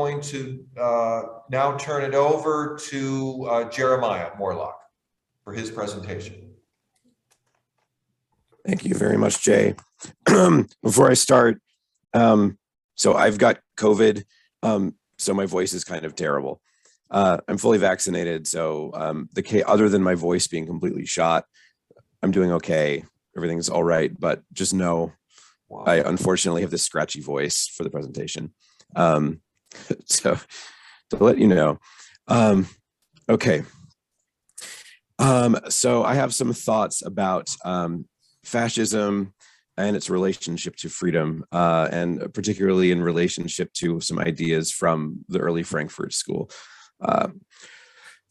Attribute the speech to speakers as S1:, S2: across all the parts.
S1: going to now turn it over to Jeremiah Morelock for his presentation.
S2: Thank you very much, Jay. Before I start, so I've got COVID, so my voice is kind of terrible. I'm fully vaccinated, so other than my voice being completely shot, I'm doing okay. Everything's all right, but just know I unfortunately have this scratchy voice for the presentation. So to let you know, okay. So I have some thoughts about fascism and its relationship to freedom, and particularly in relationship to some ideas from the early Frankfurt school.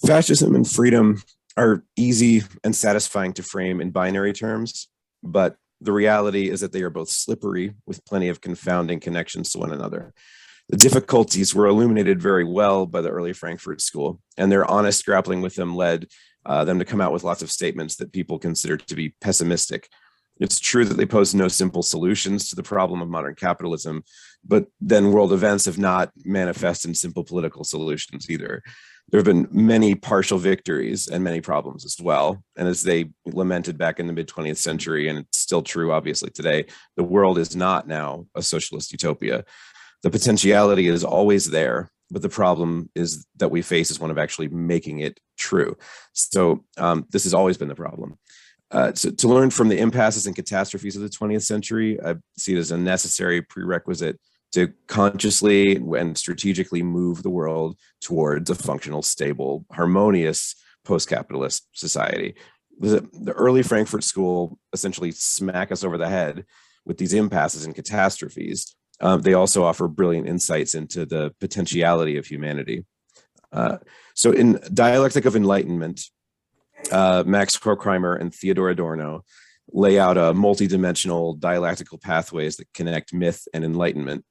S2: Fascism and freedom are easy and satisfying to frame in binary terms, but the reality is that they are both slippery with plenty of confounding connections to one another. The difficulties were illuminated very well by the early Frankfurt school, and their honest grappling with them led them to come out with lots of statements that people considered to be pessimistic. It's true that they pose no simple solutions to the problem of modern capitalism, but then world events have not manifested in simple political solutions either. There have been many partial victories and many problems as well. And as they lamented back in the mid-20th century, and it's still true obviously today, the world is not now a socialist utopia. The potentiality is always there, but the problem is that we face is one of actually making it true. So this has always been the problem. So to learn from the impasses and catastrophes of the 20th century, I see it as a necessary prerequisite to consciously and strategically move the world towards a functional, stable, harmonious post-capitalist society. The early Frankfurt school essentially smack us over the head with these impasses and catastrophes. They also offer brilliant insights into the potentiality of humanity. So in Dialectic of Enlightenment, Max Horkheimer and Theodor Adorno lay out a multi-dimensional dialectical pathways that connect myth and enlightenment.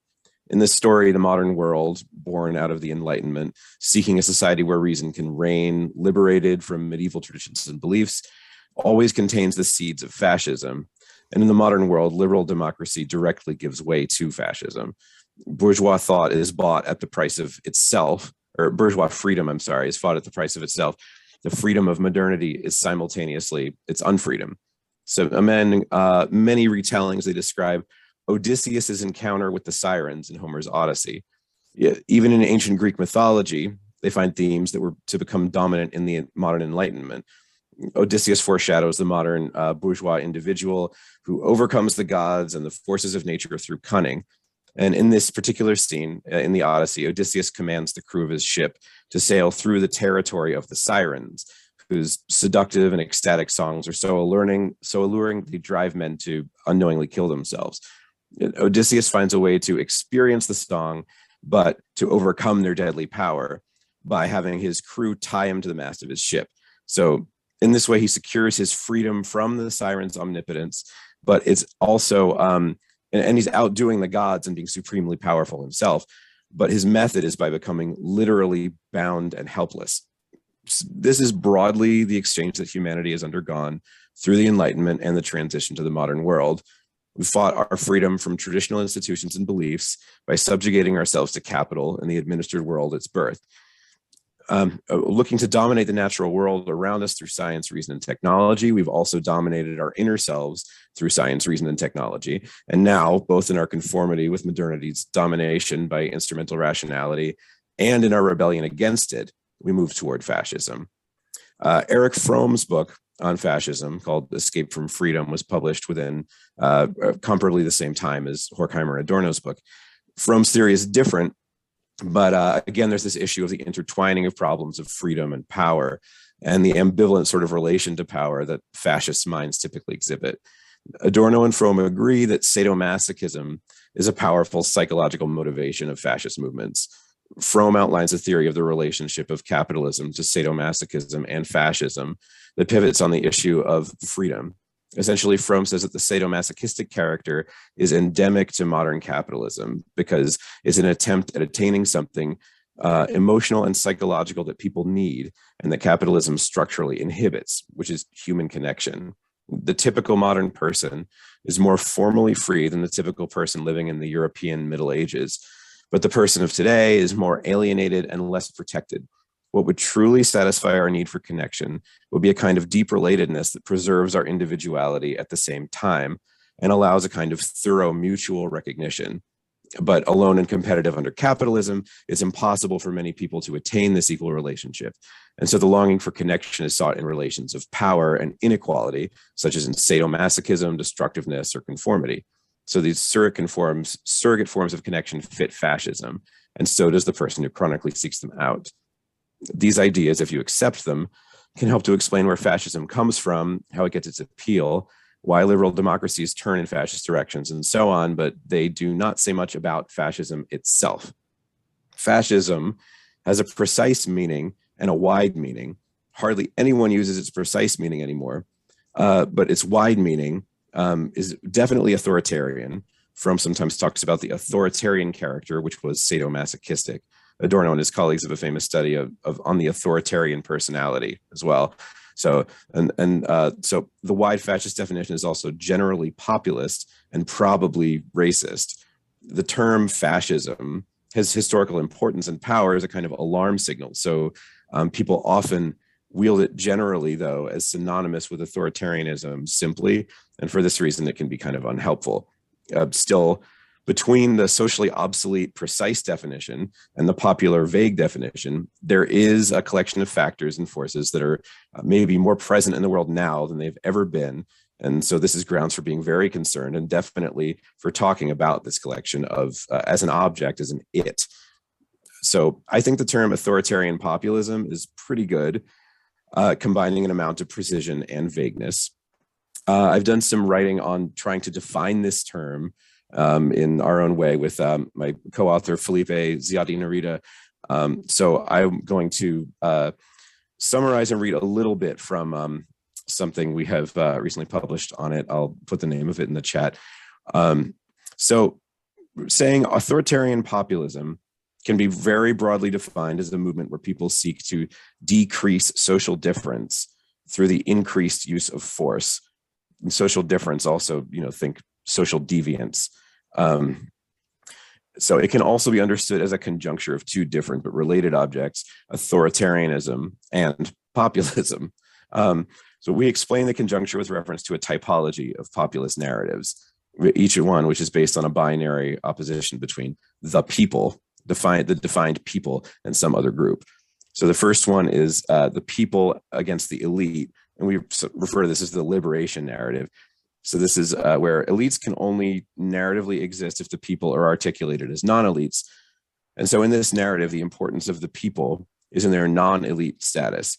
S2: In this story, the modern world, born out of the Enlightenment, seeking a society where reason can reign, liberated from medieval traditions and beliefs, always contains the seeds of fascism. And in the modern world, liberal democracy directly gives way to fascism. Bourgeois thought is bought at the price of itself, or bourgeois freedom, I'm sorry, is fought at the price of itself. The freedom of modernity is simultaneously its unfreedom. So among many retellings, they describe Odysseus's encounter with the Sirens in Homer's Odyssey. Even in ancient Greek mythology, they find themes that were to become dominant in the modern Enlightenment. Odysseus foreshadows the modern bourgeois individual who overcomes the gods and the forces of nature through cunning. And in this particular scene in the Odyssey, Odysseus commands the crew of his ship to sail through the territory of the Sirens, whose seductive and ecstatic songs are so alluring they drive men to unknowingly kill themselves. Odysseus finds a way to experience the song, but to overcome their deadly power by having his crew tie him to the mast of his ship. So in this way, he secures his freedom from the Sirens' omnipotence, but it's also, and he's outdoing the gods and being supremely powerful himself. But his method is by becoming literally bound and helpless. This is broadly the exchange that humanity has undergone through the Enlightenment and the transition to the modern world. We fought our freedom from traditional institutions and beliefs by subjugating ourselves to capital and the administered world its birth. Looking to dominate the natural world around us through science, reason, and technology, we've also dominated our inner selves through science, reason, and technology. And now, both in our conformity with modernity's domination by instrumental rationality and in our rebellion against it, we move toward fascism. Erich Fromm's book on fascism, called Escape from Freedom, was published within comparably the same time as Horkheimer and Adorno's book. Fromm's theory is different, but again, there's this issue of the intertwining of problems of freedom and power and the ambivalent sort of relation to power that fascist minds typically exhibit. Adorno and Fromm agree that sadomasochism is a powerful psychological motivation of fascist movements. Fromm outlines a theory of the relationship of capitalism to sadomasochism and fascism that pivots on the issue of freedom. Essentially, Fromm says that the sadomasochistic character is endemic to modern capitalism because it's an attempt at attaining something emotional and psychological that people need and that capitalism structurally inhibits, which is human connection. The typical modern person is more formally free than the typical person living in the European Middle Ages, But the person of today is more alienated and less protected. What would truly satisfy our need for connection would be a kind of deep relatedness that preserves our individuality at the same time and allows a kind of thorough mutual recognition. But alone and competitive under capitalism, it's impossible for many people to attain this equal relationship. And so the longing for connection is sought in relations of power and inequality, such as in sadomasochism, destructiveness, or conformity. So these surrogate forms of connection fit fascism, and so does the person who chronically seeks them out. These ideas, if you accept them, can help to explain where fascism comes from, how it gets its appeal, why liberal democracies turn in fascist directions, and so on, but they do not say much about fascism itself. Fascism has a precise meaning and a wide meaning. Hardly anyone uses its precise meaning anymore, but its wide meaning is definitely authoritarian. Fromm sometimes talks about the authoritarian character, which was sadomasochistic. Adorno and his colleagues have a famous study on the authoritarian personality as well. So, so the wide fascist definition is also generally populist and probably racist. The term fascism has historical importance and power as a kind of alarm signal. So people often wield it generally, though, as synonymous with authoritarianism simply. And for this reason, it can be kind of unhelpful. Still, between the socially obsolete precise definition and the popular vague definition, there is a collection of factors and forces that are maybe more present in the world now than they've ever been. And so this is grounds for being very concerned and definitely for talking about this collection of as an object, as an it. So I think the term authoritarian populism is pretty good, combining an amount of precision and vagueness. I've done some writing on trying to define this term in our own way with my co-author Felipe Ziadi-Narita. So I'm going to summarize and read a little bit from something we have recently published on it. I'll put the name of it in the chat. So saying authoritarian populism can be very broadly defined as a movement where people seek to decrease social difference through the increased use of force. And social difference also, think social deviance. So it can also be understood as a conjuncture of two different but related objects, authoritarianism and populism. So we explain the conjuncture with reference to a typology of populist narratives, each one which is based on a binary opposition between the people, the defined people, and some other group. So the first one is the people against the elite, and we refer to this as the liberation narrative. So this is where elites can only narratively exist if the people are articulated as non-elites. And so in this narrative, the importance of the people is in their non-elite status.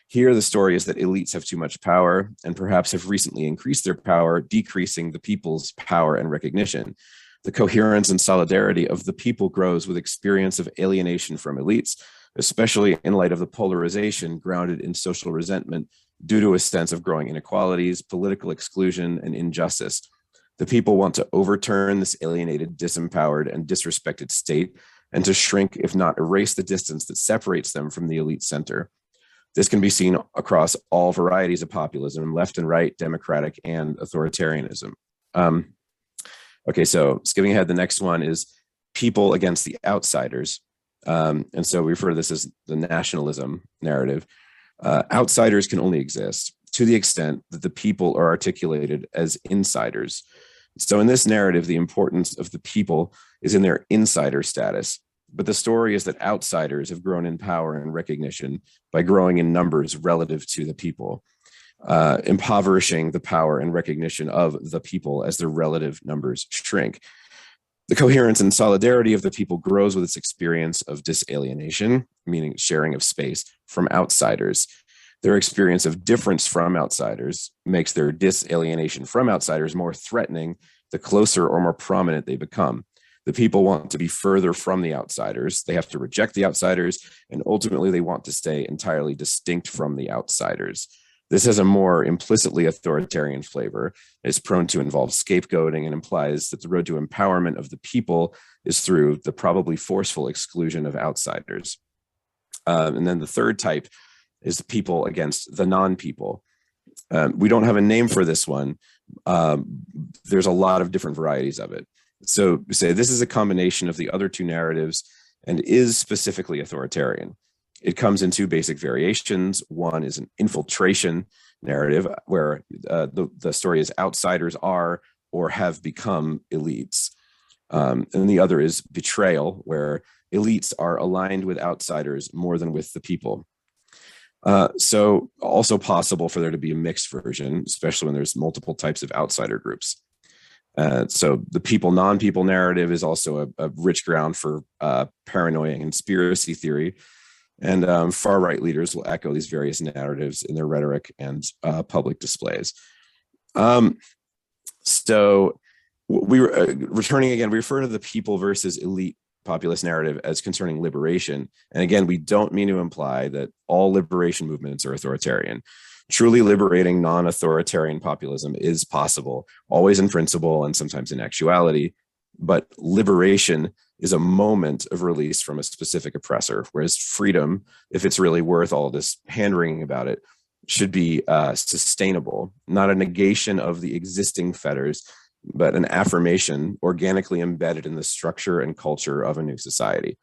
S2: Here, the story is that elites have too much power and perhaps have recently increased their power, decreasing the people's power and recognition. The coherence and solidarity of the people grows with experience of alienation from elites, especially in light of the polarization grounded in social resentment due to a sense of growing inequalities, political exclusion, and injustice. The people want to overturn this alienated, disempowered, and disrespected state and to shrink, if not erase, the distance that separates them from the elite center. This can be seen across all varieties of populism, left and right, democratic, and authoritarianism. Okay, so skipping ahead, the next one is people against the outsiders. And so we refer to this as the nationalism narrative. Outsiders can only exist to the extent that the people are articulated as insiders. So in this narrative, the importance of the people is in their insider status. But the story is that outsiders have grown in power and recognition by growing in numbers relative to the people, impoverishing the power and recognition of the people as their relative numbers shrink. The coherence and solidarity of the people grows with its experience of disalienation, meaning sharing of space, from outsiders. Their experience of difference from outsiders makes their disalienation from outsiders more threatening the closer or more prominent they become. The people want to be further from the outsiders. They have to reject the outsiders, and ultimately they want to stay entirely distinct from the outsiders. This has a more implicitly authoritarian flavor. It's prone to involve scapegoating and implies that the road to empowerment of the people is through the probably forceful exclusion of outsiders. And then the third type is the people against the non-people. We don't have a name for this one. There's a lot of different varieties of it. So say this is a combination of the other two narratives and is specifically authoritarian. It comes in two basic variations. One is an infiltration narrative where the story is outsiders are or have become elites. And the other is betrayal, where elites are aligned with outsiders more than with the people. So also possible for there to be a mixed version, especially when there's multiple types of outsider groups. So the people, non-people narrative is also a rich ground for paranoia and conspiracy theory. And far-right leaders will echo these various narratives in their rhetoric and public displays. So we were returning again, we refer to the people versus elite populist narrative as concerning liberation. And again, we don't mean to imply that all liberation movements are authoritarian. Truly liberating non-authoritarian populism is possible, always in principle and sometimes in actuality, but liberation is a moment of release from a specific oppressor, whereas freedom, if it's really worth all this hand-wringing about it, should be sustainable, not a negation of the existing fetters, but an affirmation organically embedded in the structure and culture of a new society.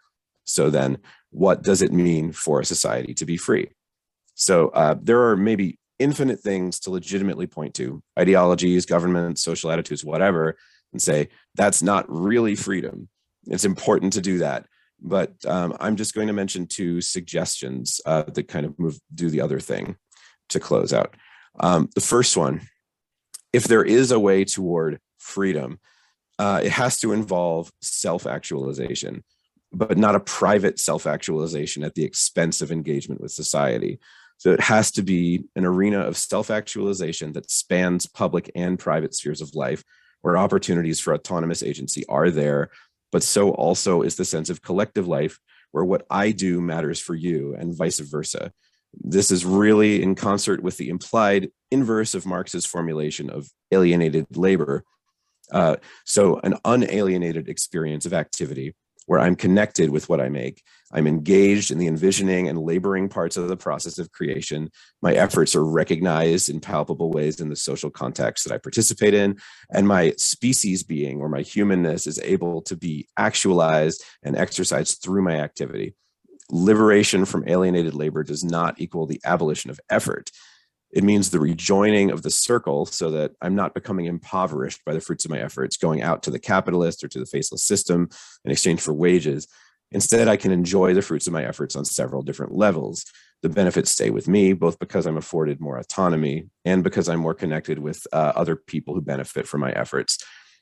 S2: So then, what does it mean for a society to be free? So there are maybe infinite things to legitimately point to, ideologies, governments, social attitudes, whatever, and say, that's not really freedom. It's important to do that. But I'm just going to mention two suggestions that kind of do the other thing to close out. The first one, if there is a way toward freedom, it has to involve self-actualization, but not a private self-actualization at the expense of engagement with society. So it has to be an arena of self-actualization that spans public and private spheres of life, where opportunities for autonomous agency are there, but so also is the sense of collective life, where what I do matters for you and vice versa. This is really in concert with the implied inverse of Marx's formulation of alienated labor. So an unalienated experience of activity where I'm connected with what I make. I'm engaged in the envisioning and laboring parts of the process of creation. My efforts are recognized in palpable ways in the social context that I participate in, and my species being or my humanness is able to be actualized and exercised through my activity. Liberation from alienated labor does not equal the abolition of effort. It means the rejoining of the circle so that I'm not becoming impoverished by the fruits of my efforts, going out to the capitalist or to the faceless system in exchange for wages. Instead, I can enjoy the fruits of my efforts on several different levels. The benefits stay with me, both because I'm afforded more autonomy and because I'm more connected with other people who benefit from my efforts.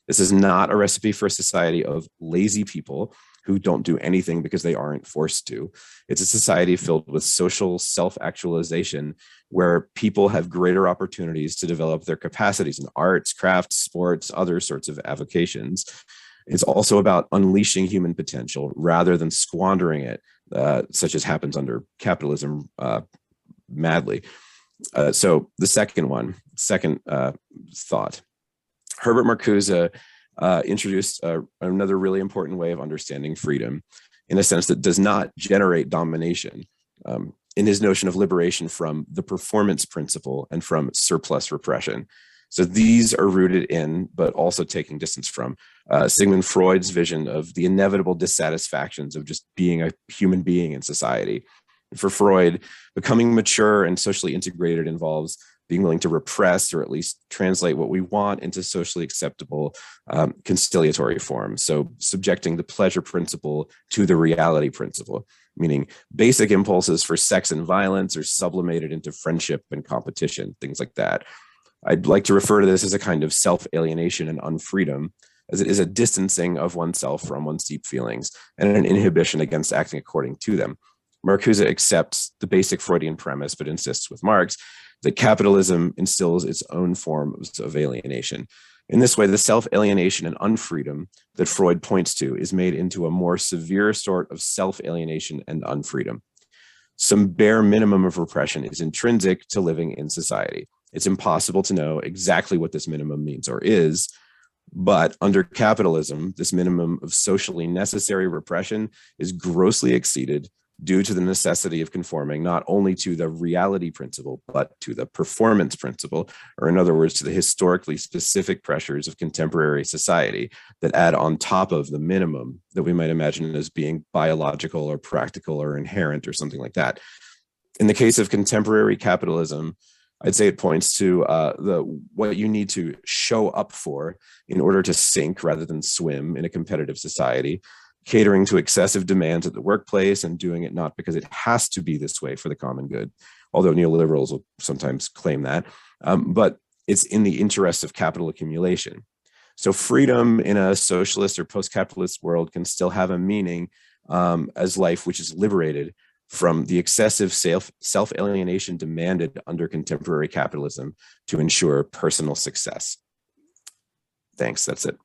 S2: This is not a recipe for a society of lazy people who don't do anything because they aren't forced to. It's a society filled with social self-actualization where people have greater opportunities to develop their capacities in arts, crafts, sports, other sorts of avocations. It's also about unleashing human potential rather than squandering it, such as happens under capitalism madly. So the second thought, Herbert Marcuse introduced another really important way of understanding freedom in a sense that does not generate domination in his notion of liberation from the performance principle and from surplus repression. So these are rooted in, but also taking distance from, Sigmund Freud's vision of the inevitable dissatisfactions of just being a human being in society. For Freud, becoming mature and socially integrated involves being willing to repress or at least translate what we want into socially acceptable conciliatory forms. So subjecting the pleasure principle to the reality principle, meaning basic impulses for sex and violence are sublimated into friendship and competition, things like that. I'd like to refer to this as a kind of self-alienation and unfreedom, as it is a distancing of oneself from one's deep feelings and an inhibition against acting according to them. Marcuse accepts the basic Freudian premise, but insists with Marx that capitalism instills its own forms of alienation. In this way, the self-alienation and unfreedom that Freud points to is made into a more severe sort of self-alienation and unfreedom. Some bare minimum of repression is intrinsic to living in society. It's impossible to know exactly what this minimum means or is, but under capitalism, this minimum of socially necessary repression is grossly exceeded due to the necessity of conforming not only to the reality principle, but to the performance principle, or in other words, to the historically specific pressures of contemporary society that add on top of the minimum that we might imagine as being biological or practical or inherent or something like that. In the case of contemporary capitalism, I'd say it points to what you need to show up for in order to sink rather than swim in a competitive society, catering to excessive demands at the workplace and doing it not because it has to be this way for the common good, although neoliberals will sometimes claim that, but it's in the interest of capital accumulation. So freedom in a socialist or post-capitalist world can still have a meaning as life which is liberated from the excessive self-alienation demanded under contemporary capitalism to ensure personal success. Thanks, that's it.